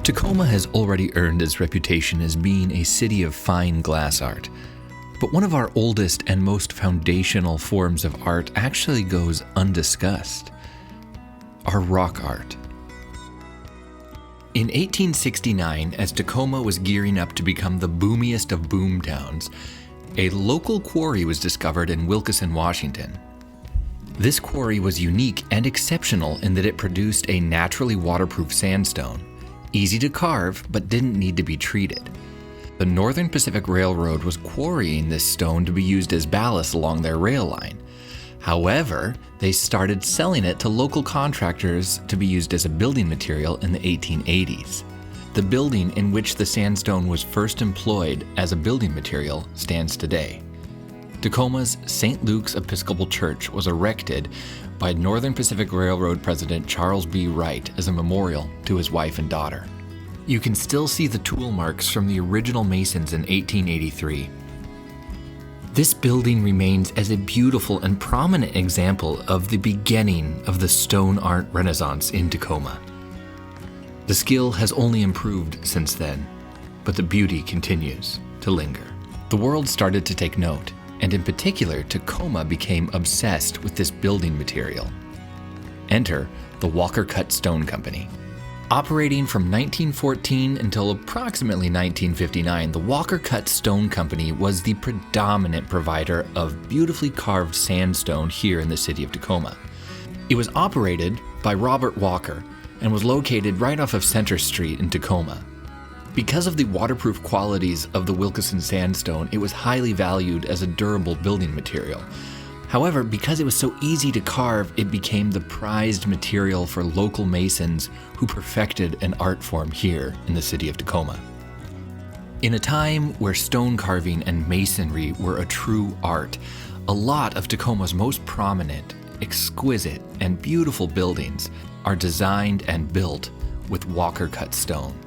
Tacoma has already earned its reputation as being a city of fine glass art. But one of our oldest and most foundational forms of art actually goes undiscussed: our rock art. In 1869, as Tacoma was gearing up to become the boomiest of boom towns, a local quarry was discovered in Wilkeson, Washington. This quarry was unique and exceptional in that it produced a naturally waterproof sandstone, easy to carve but didn't need to be treated. The Northern Pacific Railroad was quarrying this stone to be used as ballast along their rail line. However, they started selling it to local contractors to be used as a building material in the 1880s. The building in which the sandstone was first employed as a building material stands today. Tacoma's St. Luke's Episcopal Church was erected by Northern Pacific Railroad President Charles B. Wright as a memorial to his wife and daughter. You can still see the tool marks from the original masons in 1883. This building remains as a beautiful and prominent example of the beginning of the stone art renaissance in Tacoma. The skill has only improved since then, but the beauty continues to linger. The world started to take note, and in particular, Tacoma became obsessed with this building material. Enter the Walker Cut Stone Company. Operating from 1914 until approximately 1959, the Walker Cut Stone Company was the predominant provider of beautifully carved sandstone here in the city of Tacoma. It was operated by Robert Walker and was located right off of Center Street in Tacoma. Because of the waterproof qualities of the Wilkeson sandstone, it was highly valued as a durable building material. However, because it was so easy to carve, it became the prized material for local masons who perfected an art form here in the city of Tacoma. In a time where stone carving and masonry were a true art, a lot of Tacoma's most prominent, exquisite, and beautiful buildings are designed and built with Walker cut stone.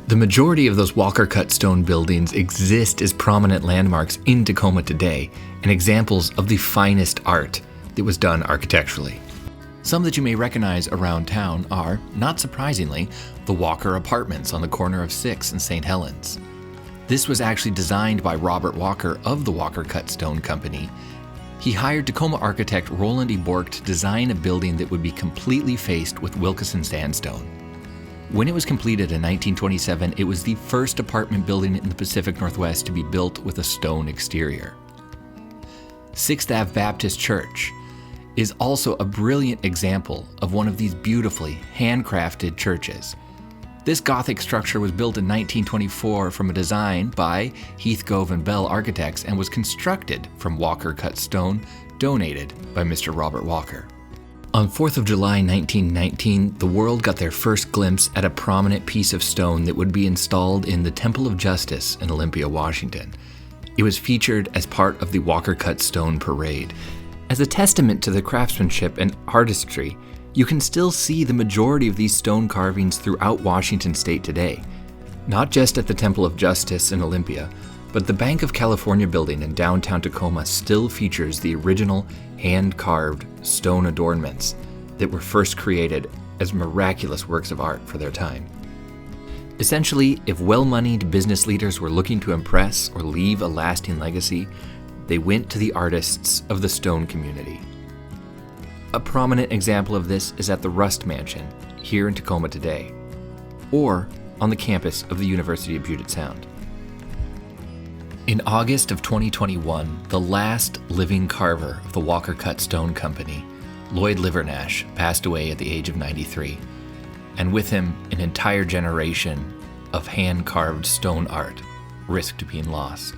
The majority of those Walker cut stone buildings exist as prominent landmarks in Tacoma today and examples of the finest art that was done architecturally. Some that you may recognize around town are, not surprisingly, the Walker Apartments on the corner of 6th and St. Helens. This was actually designed by Robert Walker of the Walker Cut Stone Company. He hired Tacoma architect Roland E. Bork to design a building that would be completely faced with Wilkeson sandstone. When it was completed in 1927, it was the first apartment building in the Pacific Northwest to be built with a stone exterior. 6th Ave Baptist Church is also a brilliant example of one of these beautifully handcrafted churches. This Gothic structure was built in 1924 from a design by Heathgrove and Bell Architects and was constructed from Walker cut stone donated by Mr. Robert Walker. On 4th of July 1919, the world got their first glimpse at a prominent piece of stone that would be installed in the Temple of Justice in Olympia, Washington. It was featured as part of the Walker Cut Stone Parade. As a testament to the craftsmanship and artistry, you can still see the majority of these stone carvings throughout Washington state today. Not just at the Temple of Justice in Olympia, but the Bank of California building in downtown Tacoma still features the original hand-carved stone adornments that were first created as miraculous works of art for their time. Essentially, if well-moneyed business leaders were looking to impress or leave a lasting legacy, they went to the artists of the stone community. A prominent example of this is at the Rust Mansion, here in Tacoma today, or on the campus of the University of Puget Sound. In August of 2021, the last living carver of the Walker Cut Stone Company, Lloyd Livernash, passed away at the age of 93, and with him, an entire generation of hand-carved stone art risked being lost.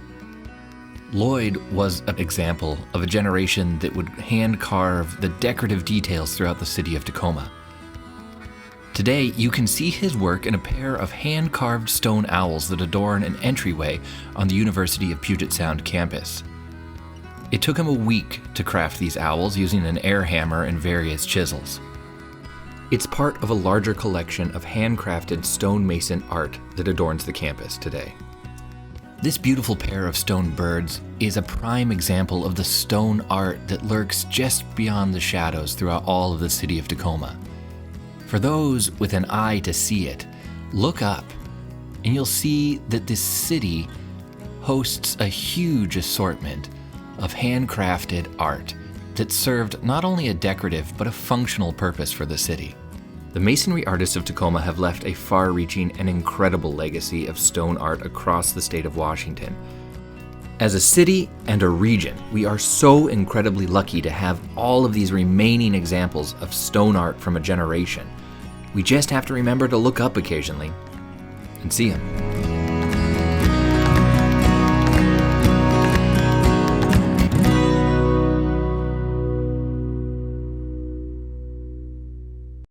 Lloyd was an example of a generation that would hand-carve the decorative details throughout the city of Tacoma. Today, you can see his work in a pair of hand-carved stone owls that adorn an entryway on the University of Puget Sound campus. It took him a week to craft these owls using an air hammer and various chisels. It's part of a larger collection of handcrafted stonemason art that adorns the campus today. This beautiful pair of stone birds is a prime example of the stone art that lurks just beyond the shadows throughout all of the city of Tacoma. For those with an eye to see it, Look up, and you'll see that this city hosts a huge assortment of handcrafted art that served not only a decorative but a functional purpose for the city. The masonry artists of Tacoma have left a far-reaching and incredible legacy of stone art across the state of Washington. As a city and a region, we are so incredibly lucky to have all of these remaining examples of stone art from a generation. We just have to remember to look up occasionally and see them.